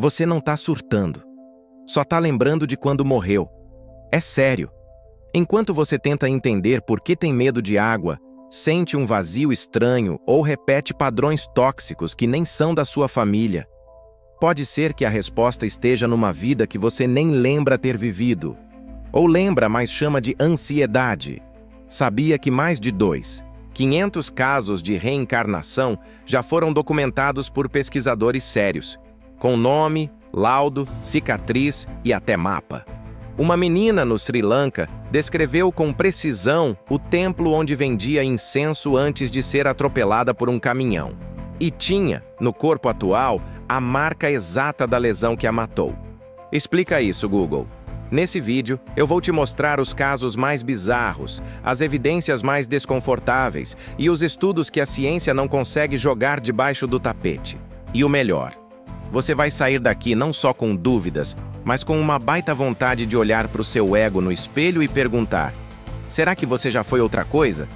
Você não tá surtando. Só tá lembrando de quando morreu. É sério. Enquanto você tenta entender por que tem medo de água, sente um vazio estranho ou repete padrões tóxicos que nem são da sua família, pode ser que a resposta esteja numa vida que você nem lembra ter vivido. Ou lembra, mas chama de ansiedade. Sabia que mais de 500 casos de reencarnação já foram documentados por pesquisadores sérios, com nome, laudo, cicatriz e até mapa. Uma menina no Sri Lanka descreveu com precisão o templo onde vendia incenso antes de ser atropelada por um caminhão. E tinha, no corpo atual, a marca exata da lesão que a matou. Explica isso, Google. Nesse vídeo, eu vou te mostrar os casos mais bizarros, as evidências mais desconfortáveis e os estudos que a ciência não consegue jogar debaixo do tapete. E o melhor, você vai sair daqui não só com dúvidas, mas com uma baita vontade de olhar para o seu ego no espelho e perguntar: será que você já foi outra coisa?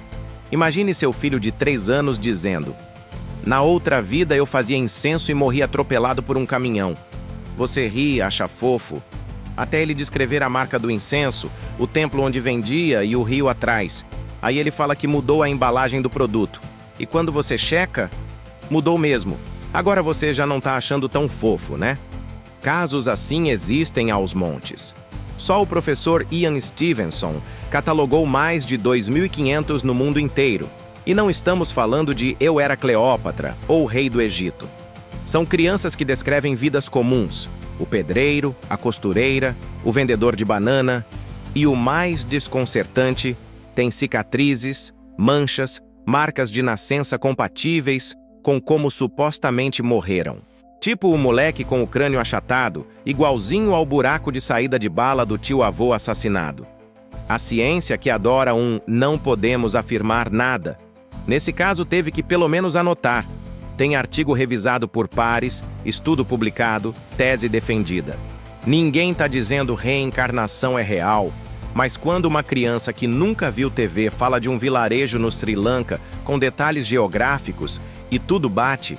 Imagine seu filho de 3 anos dizendo: na outra vida eu fazia incenso e morri atropelado por um caminhão. Você ri, acha fofo, até ele descrever a marca do incenso, o templo onde vendia e o rio atrás. Aí ele fala que mudou a embalagem do produto. E quando você checa, mudou mesmo. Agora você já não tá achando tão fofo, né? Casos assim existem aos montes. Só o professor Ian Stevenson catalogou mais de 2.500 no mundo inteiro. E não estamos falando de Eu Era Cleópatra ou o Rei do Egito. São crianças que descrevem vidas comuns. O pedreiro, a costureira, o vendedor de banana. E o mais desconcertante, tem cicatrizes, manchas, marcas de nascença compatíveis com como supostamente morreram. Tipo o moleque com o crânio achatado, igualzinho ao buraco de saída de bala do tio-avô assassinado. A ciência que adora um não podemos afirmar nada. Nesse caso teve que pelo menos anotar. Tem artigo revisado por pares, estudo publicado, tese defendida. Ninguém está dizendo reencarnação é real, mas quando uma criança que nunca viu TV fala de um vilarejo no Sri Lanka com detalhes geográficos e tudo bate,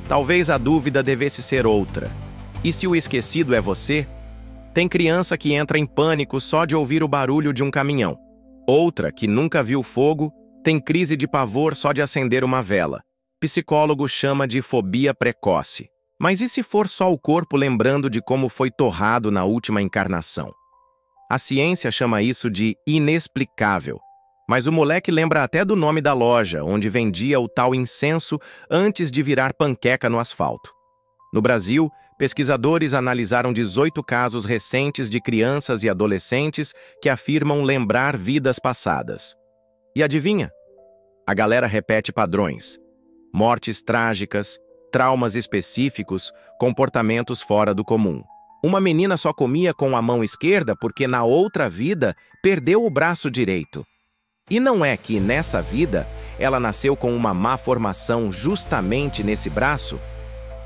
talvez a dúvida devesse ser outra. E se o esquecido é você? Tem criança que entra em pânico só de ouvir o barulho de um caminhão. Outra, que nunca viu fogo, tem crise de pavor só de acender uma vela. Psicólogo chama de fobia precoce. Mas e se for só o corpo lembrando de como foi torrado na última encarnação? A ciência chama isso de inexplicável. Mas o moleque lembra até do nome da loja, onde vendia o tal incenso antes de virar panqueca no asfalto. No Brasil, pesquisadores analisaram 18 casos recentes de crianças e adolescentes que afirmam lembrar vidas passadas. E adivinha? A galera repete padrões. Mortes trágicas, traumas específicos, comportamentos fora do comum. Uma menina só comia com a mão esquerda porque na outra vida perdeu o braço direito. E não é que, nessa vida, ela nasceu com uma má formação justamente nesse braço?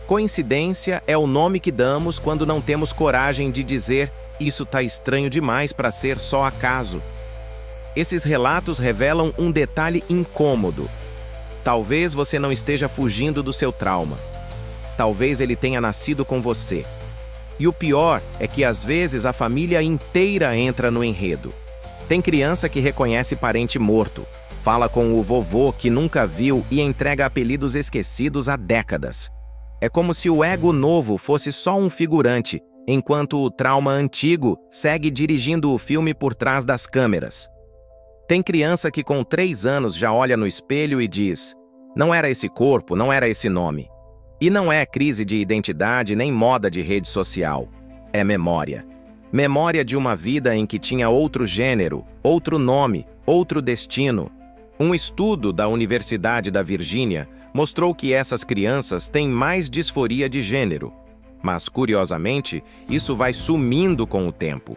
Coincidência é o nome que damos quando não temos coragem de dizer isso tá estranho demais para ser só acaso. Esses relatos revelam um detalhe incômodo. Talvez você não esteja fugindo do seu trauma. Talvez ele tenha nascido com você. E o pior é que às vezes a família inteira entra no enredo. Tem criança que reconhece parente morto, fala com o vovô que nunca viu e entrega apelidos esquecidos há décadas. É como se o ego novo fosse só um figurante, enquanto o trauma antigo segue dirigindo o filme por trás das câmeras. Tem criança que com 3 anos já olha no espelho e diz: não era esse corpo, não era esse nome. E não é crise de identidade nem moda de rede social. É memória. Memória de uma vida em que tinha outro gênero, outro nome, outro destino. Um estudo da Universidade da Virgínia mostrou que essas crianças têm mais disforia de gênero. Mas, curiosamente, isso vai sumindo com o tempo.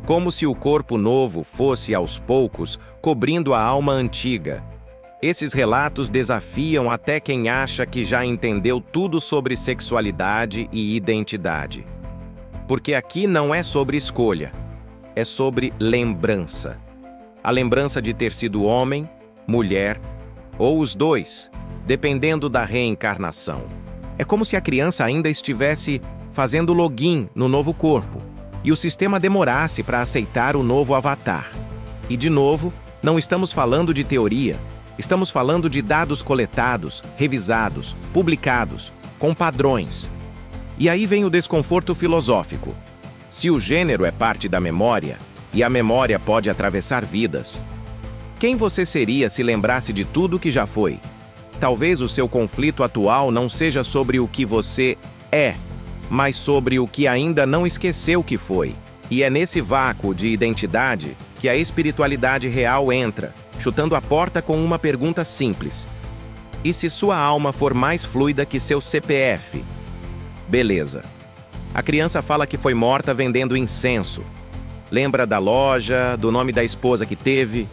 Como se o corpo novo fosse, aos poucos, cobrindo a alma antiga. Esses relatos desafiam até quem acha que já entendeu tudo sobre sexualidade e identidade. Porque aqui não é sobre escolha, é sobre lembrança. A lembrança de ter sido homem, mulher ou os dois, dependendo da reencarnação. É como se a criança ainda estivesse fazendo login no novo corpo, e o sistema demorasse para aceitar o novo avatar. E de novo, não estamos falando de teoria, estamos falando de dados coletados, revisados, publicados, com padrões. E aí vem o desconforto filosófico. Se o gênero é parte da memória, e a memória pode atravessar vidas, quem você seria se lembrasse de tudo que já foi? Talvez o seu conflito atual não seja sobre o que você é, mas sobre o que ainda não esqueceu que foi. E é nesse vácuo de identidade que a espiritualidade real entra, chutando a porta com uma pergunta simples. E se sua alma for mais fluida que seu CPF? Beleza. A criança fala que foi morta vendendo incenso. Lembra da loja, do nome da esposa que teve.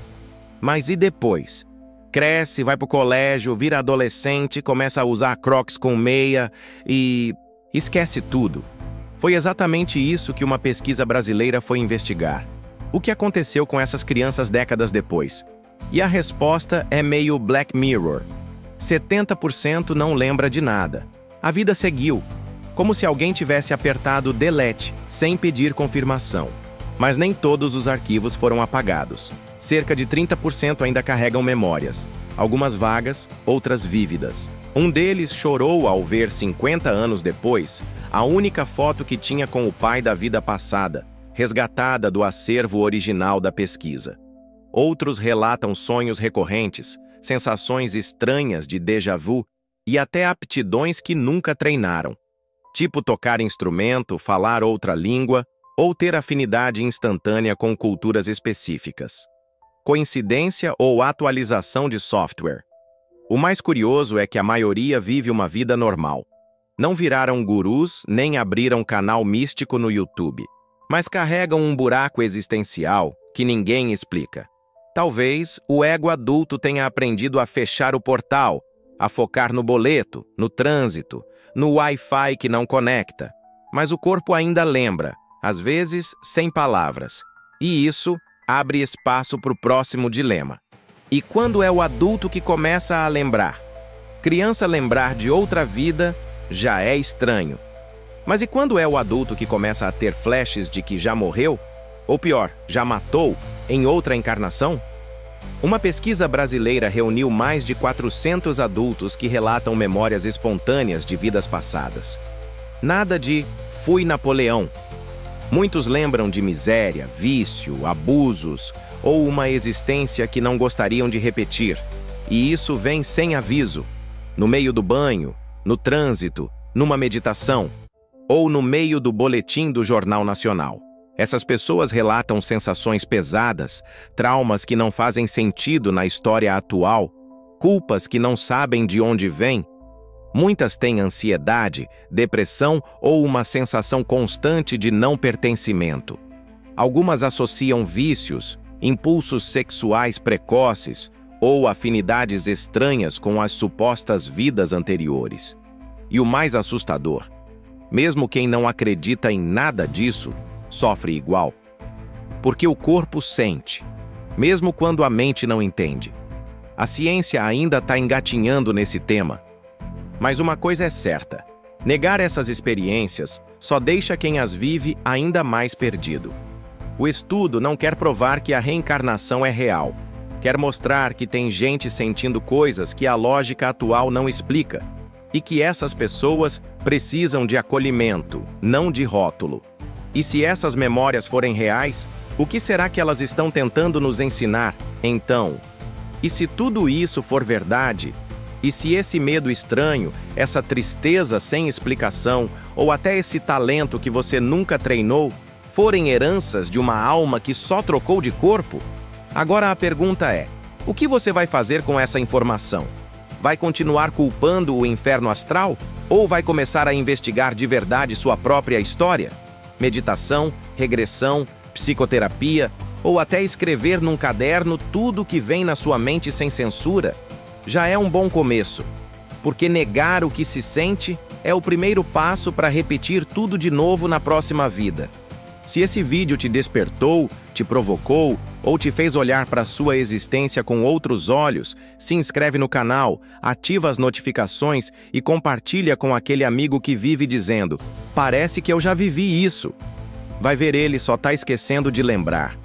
Mas e depois? Cresce, vai pro colégio, vira adolescente, começa a usar Crocs com meia e esquece tudo. Foi exatamente isso que uma pesquisa brasileira foi investigar. O que aconteceu com essas crianças décadas depois? E a resposta é meio Black Mirror. 70% não lembra de nada. A vida seguiu, como se alguém tivesse apertado delete, sem pedir confirmação. Mas nem todos os arquivos foram apagados. Cerca de 30% ainda carregam memórias, algumas vagas, outras vívidas. Um deles chorou ao ver 50 anos depois a única foto que tinha com o pai da vida passada, resgatada do acervo original da pesquisa. Outros relatam sonhos recorrentes, sensações estranhas de déjà vu e até aptidões que nunca treinaram, tipo tocar instrumento, falar outra língua ou ter afinidade instantânea com culturas específicas. Coincidência ou atualização de software? O mais curioso é que a maioria vive uma vida normal. Não viraram gurus nem abriram canal místico no YouTube, mas carregam um buraco existencial que ninguém explica. Talvez o ego adulto tenha aprendido a fechar o portal, a focar no boleto, no trânsito, no Wi-Fi que não conecta. Mas o corpo ainda lembra, às vezes sem palavras. E isso abre espaço para o próximo dilema. E quando é o adulto que começa a lembrar? Criança lembrar de outra vida já é estranho. Mas e quando é o adulto que começa a ter flashes de que já morreu? Ou pior, já matou em outra encarnação? Uma pesquisa brasileira reuniu mais de 400 adultos que relatam memórias espontâneas de vidas passadas. Nada de "fui Napoleão". Muitos lembram de miséria, vício, abusos ou uma existência que não gostariam de repetir. E isso vem sem aviso, no meio do banho, no trânsito, numa meditação ou no meio do boletim do Jornal Nacional. Essas pessoas relatam sensações pesadas, traumas que não fazem sentido na história atual, culpas que não sabem de onde vêm. Muitas têm ansiedade, depressão ou uma sensação constante de não pertencimento. Algumas associam vícios, impulsos sexuais precoces ou afinidades estranhas com as supostas vidas anteriores. E o mais assustador, mesmo quem não acredita em nada disso, sofre igual. Porque o corpo sente, mesmo quando a mente não entende. A ciência ainda está engatinhando nesse tema. Mas uma coisa é certa: negar essas experiências só deixa quem as vive ainda mais perdido. O estudo não quer provar que a reencarnação é real. Quer mostrar que tem gente sentindo coisas que a lógica atual não explica. E que essas pessoas precisam de acolhimento, não de rótulo. E se essas memórias forem reais, o que será que elas estão tentando nos ensinar, então? E se tudo isso for verdade? E se esse medo estranho, essa tristeza sem explicação, ou até esse talento que você nunca treinou, forem heranças de uma alma que só trocou de corpo? Agora a pergunta é: o que você vai fazer com essa informação? Vai continuar culpando o inferno astral? Ou vai começar a investigar de verdade sua própria história? Meditação, regressão, psicoterapia, ou até escrever num caderno tudo o que vem na sua mente sem censura, já é um bom começo, porque negar o que se sente é o primeiro passo para repetir tudo de novo na próxima vida. Se esse vídeo te despertou, te provocou ou te fez olhar para sua existência com outros olhos, se inscreve no canal, ativa as notificações e compartilha com aquele amigo que vive dizendo: Parece que eu já vivi isso. Vai ver, ele só tá esquecendo de lembrar.